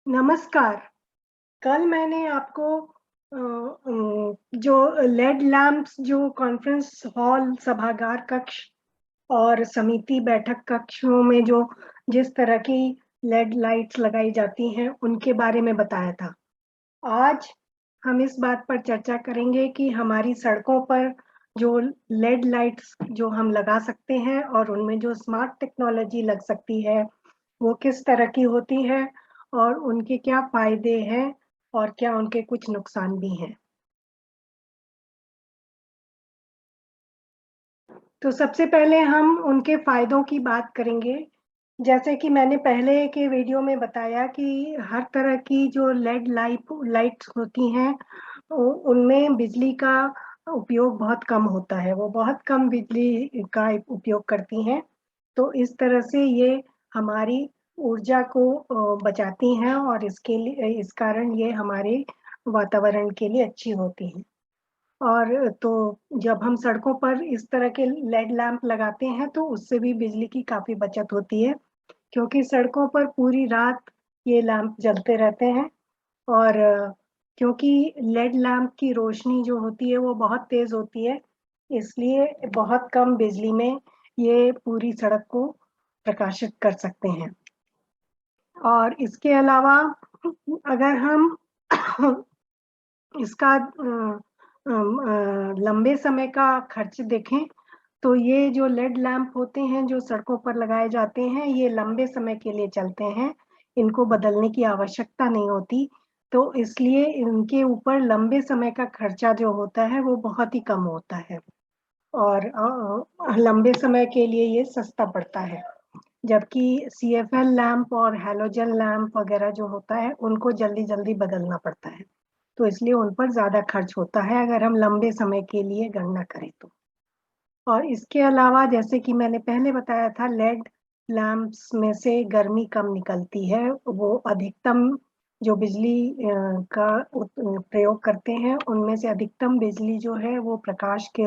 नमस्कार। कल मैंने आपको जो लेड लैंप्स जो कॉन्फ्रेंस हॉल, सभागार कक्ष और समिति बैठक कक्षों में जो जिस तरह की लेड लाइट्स लगाई जाती हैं, उनके बारे में बताया था। आज हम इस बात पर चर्चा करेंगे कि हमारी सड़कों पर जो लेड लाइट्स जो हम लगा सकते हैं और उनमें जो स्मार्ट टेक्नोलॉजी लग सकती है, वो किस तरह की होती है और उनके क्या फायदे हैं और क्या उनके कुछ नुकसान भी हैं। तो सबसे पहले हम उनके फायदों की बात करेंगे। जैसे कि मैंने पहले के वीडियो में बताया कि हर तरह की जो लेड लाइट्स होती हैं, उनमें बिजली का उपयोग बहुत कम होता है, वो बहुत कम बिजली का उपयोग करती हैं। तो इस तरह से ये हमारी ऊर्जा को बचाती हैं और इसके लिए इस कारण ये हमारे वातावरण के लिए अच्छी होती हैं। और तो जब हम सड़कों पर इस तरह के लेड लैंप लगाते हैं तो उससे भी बिजली की काफ़ी बचत होती है, क्योंकि सड़कों पर पूरी रात ये लैंप जलते रहते हैं और क्योंकि लेड लैंप की रोशनी जो होती है वो बहुत तेज़ होती है, इसलिए बहुत कम बिजली में ये पूरी सड़क को प्रकाशित कर सकते हैं। और इसके अलावा अगर हम इसका लंबे समय का खर्च देखें, तो ये जो लेड लैंप होते हैं, जो सड़कों पर लगाए जाते हैं, ये लंबे समय के लिए चलते हैं। इनको बदलने की आवश्यकता नहीं होती, तो इसलिए इनके ऊपर लंबे समय का खर्चा जो होता है, वो बहुत ही कम होता है और लंबे समय के लिए ये सस्ता पड़ता है। जबकि सीएफएल लैंप और हैलोजन लैंप वगैरह जो होता है, उनको जल्दी-जल्दी बदलना पड़ता है। तो इसलिए उन पर ज़्यादा खर्च होता है अगर हम लंबे समय के लिए गणना करें तो। और इसके अलावा जैसे कि मैंने पहले बताया था, लेड लैंप्स में से गर्मी कम निकलती है। वो अधिकतम जो बिजली का प्रयोग करते हैं, उनमें से अधिकतम बिजली जो है वो प्रकाश के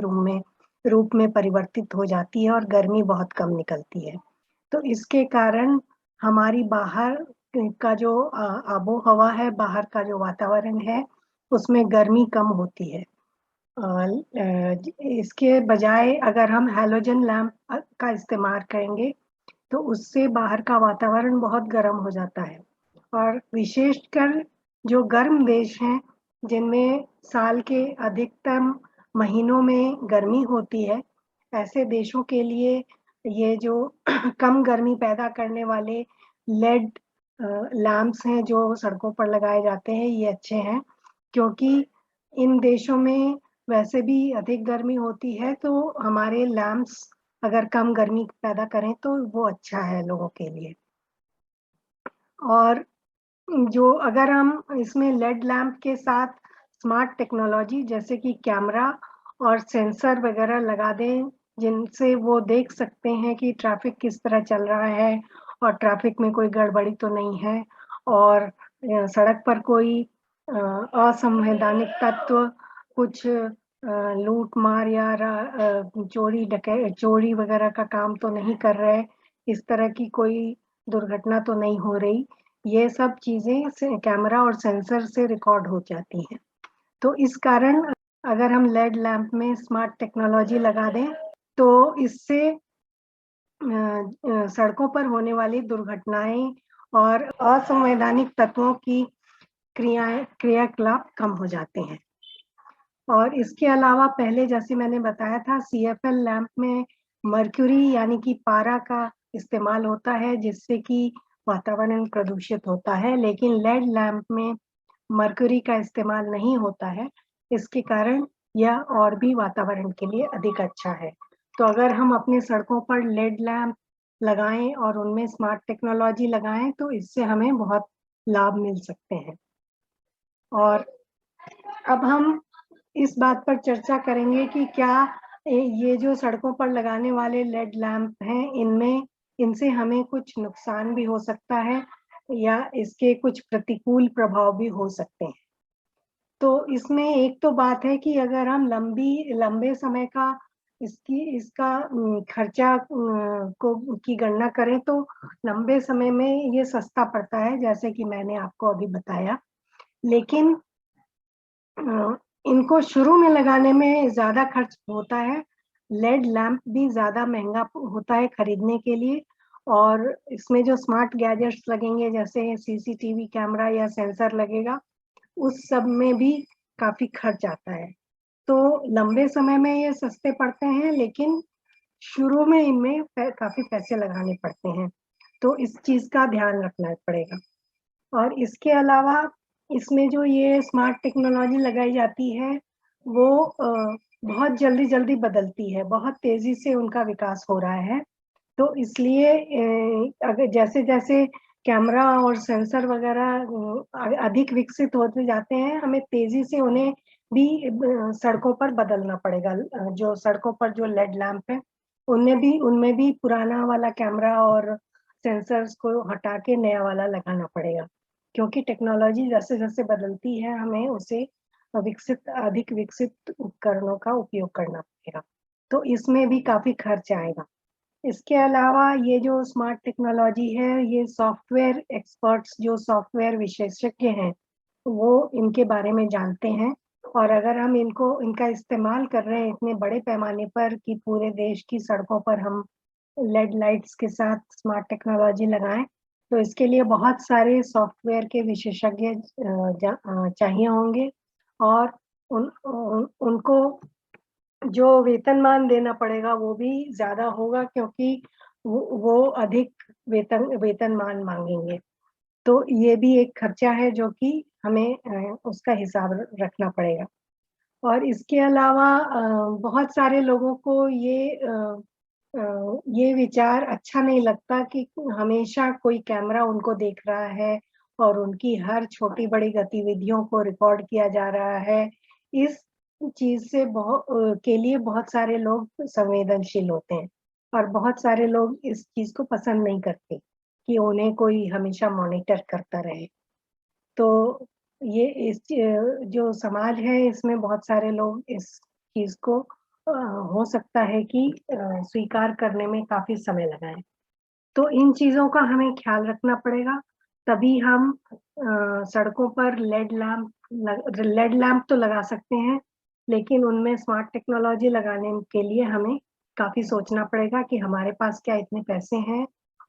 रूप में परिवर्तित हो जाती है और गर्मी बहुत कम निकलती है। तो इसके कारण हमारी बाहर का जो आबो-हवा है, बाहर का जो वातावरण है, उसमें गर्मी कम होती है। इसके बजाय अगर हम हैलोजन लैंप का इस्तेमाल करेंगे, तो उससे बाहर का वातावरण बहुत गर्म हो जाता है और विशेषकर जो गर्म देश हैं, जिनमें साल के अधिकतम महीनों में गर्मी होती है, ऐसे देशों के लिए ये जो कम गर्मी पैदा करने वाले लेड लैंप्स हैं, जो सड़कों पर लगाए जाते हैं, ये अच्छे हैं, क्योंकि इन देशों में वैसे भी अधिक गर्मी होती है, तो हमारे लैंप्स अगर कम गर्मी पैदा करें, तो वो अच्छा है लोगों के लिए। और जो अगर हम इसमें लेड लैंप के साथ स्मार्ट टेक्नोलॉजी जैसे कि कैमरा और सेंसर वगैरह लगा दें, जिनसे वो देख सकते हैं कि ट्रैफिक किस तरह चल रहा है और ट्रैफिक में कोई गड़बड़ी तो नहीं है और सड़क पर कोई असंवैधानिक तत्व कुछ लूट-मार या चोरी वगैरह का काम तो नहीं कर रहे, इस तरह की कोई दुर्घटना तो नहीं हो रही। ये सब चीज़ें से कैमरा और सेंसर से रिकॉर्ड हो जाती हैं। तो इस कारण अगर हम लेड लैंप में स्मार्ट टेक्नोलॉजी लगा दें, तो इससे सड़कों पर होने वाली दुर्घटनाएँ और असंवैधानिक तत्वों की क्रियाकलाप कम हो जाते हैं। और इसके अलावा पहले जैसे मैंने बताया था, सीएफएल लैंप में मर्क्यूरी यानी कि पारा का इस्तेमाल होता है, जिससे कि वातावरण प्रदूषित होता है, लेकिन लेड लैंप में मर्क्यूरी का इस्तेमाल नहीं होता है। इसके कारण यह और भी वातावरण के लिए अधिक अच्छा है। तो अगर हम अपनी सड़कों पर लेड लैंप लगाएँ और उनमें स्मार्ट टेक्नोलॉजी लगाएँ, तो इससे हमें बहुत लाभ मिल सकते हैं। और अब हम इस बात पर चर्चा करेंगे कि क्या ये जो सड़कों पर लगाने वाले लेड लैंप हैं, इनसे हमें कुछ नुकसान भी हो सकता है या इसके कुछ प्रतिकूल प्रभाव भी हो सकते हैं। तो इसमें एक तो बात है कि अगर हम लंबे समय का इसका खर्चा को की गणना करें तो लंबे समय में ये सस्ता पड़ता है, जैसे कि मैंने आपको अभी बताया। लेकिन इनको शुरू में लगाने में ज़्यादा खर्च होता है। लेड लैंप भी ज़्यादा महँगा होता है खरीदने के लिए और इसमें जो स्मार्ट गैजेट्स लगेंगे जैसे सीसीटीवी कैमरा या सेंसर लगेगा, उस सब में भी काफ़ी खर्च आता है। तो लंबे समय में ये सस्ते पड़ते हैं लेकिन शुरू में इनमें काफ़ी पैसे लगाने पड़ते हैं। तो इस चीज़ का ध्यान रखना पड़ेगा। और इसके अलावा इसमें जो ये स्मार्ट टेक्नोलॉजी लगाई जाती है, वो बहुत जल्दी-जल्दी बदलती है, बहुत तेज़ी से उनका विकास हो रहा है। तो इसलिए अगर जैसे-जैसे कैमरा और सेंसर वगैरह अधिक विकसित होते जाते हैं, हमें तेज़ी से उन्हें भी सड़कों पर बदलना पड़ेगा। जो सड़कों पर जो लेड लैंप है, उनमें भी पुराना वाला कैमरा और सेंसर्स को हटा के नया वाला लगाना पड़ेगा। क्योंकि टेक्नोलॉजी जैसे-जैसे बदलती है, हमें उसे अधिक विकसित उपकरणों का उपयोग करना पड़ेगा। तो इसमें भी काफ़ी खर्च आएगा। इसके अलावा ये जो स्मार्ट टेक्नोलॉजी है, ये सॉफ्टवेयर एक्सपर्ट्स जो सॉफ्टवेयर विशेषज्ञ हैं, वो इनके बारे में जानते हैं और अगर हम इनका इस्तेमाल कर रहे हैं इतने बड़े पैमाने पर कि पूरे देश की सड़कों पर हम लेड लाइट्स के साथ स्मार्ट टेक्नोलॉजी लगाएँ, तो इसके लिए बहुत सारे सॉफ्टवेयर के विशेषज्ञ चाहिए होंगे और उनको जो वेतनमान देना पड़ेगा वो भी ज़्यादा होगा क्योंकि वो अधिक वेतनमान माँगेंगे। तो ये भी एक खर्चा है जो कि हमें उसका हिसाब रखना पड़ेगा। और इसके अलावा बहुत सारे लोगों को ये विचार अच्छा नहीं लगता कि हमेशा कोई कैमरा उनको देख रहा है और उनकी हर छोटी-बड़ी गतिविधियों को रिकॉर्ड किया जा रहा है। इस चीज़ से के लिए बहुत सारे लोग संवेदनशील होते हैं और बहुत सारे लोग इस चीज़ को पसंद नहीं करते कि उन्हें कोई हमेशा मॉनिटर करता रहे। तो ये जो समाज है इसमें बहुत सारे लोग इस चीज़ को हो सकता है कि स्वीकार करने में काफ़ी समय लगाएँ। तो इन चीज़ों का हमें ख़्याल रखना पड़ेगा, तभी हम सड़कों पर लेड लैंप तो लगा सकते हैं, लेकिन उनमें स्मार्ट टेक्नोलॉजी लगाने के लिए हमें काफ़ी सोचना पड़ेगा कि हमारे पास क्या इतने पैसे हैं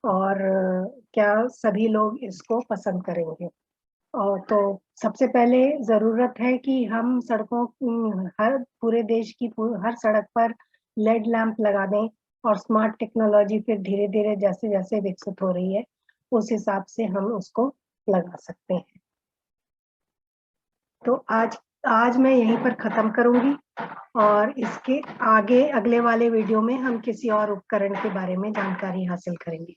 और क्या सभी लोग इसको पसंद करेंगे। और तो सबसे पहले ज़रूरत है कि हम हर पूरे देश की हर सड़क पर लेड लैंप लगा दें और स्मार्ट टेक्नोलॉजी फिर धीरे-धीरे जैसे-जैसे विकसित हो रही है, उस हिसाब से हम उसको लगा सकते हैं। तो आज मैं यहीं पर ख़त्म करूँगी और इसके आगे अगले वाले वीडियो में हम किसी और उपकरण के बारे में जानकारी हासिल करेंगे।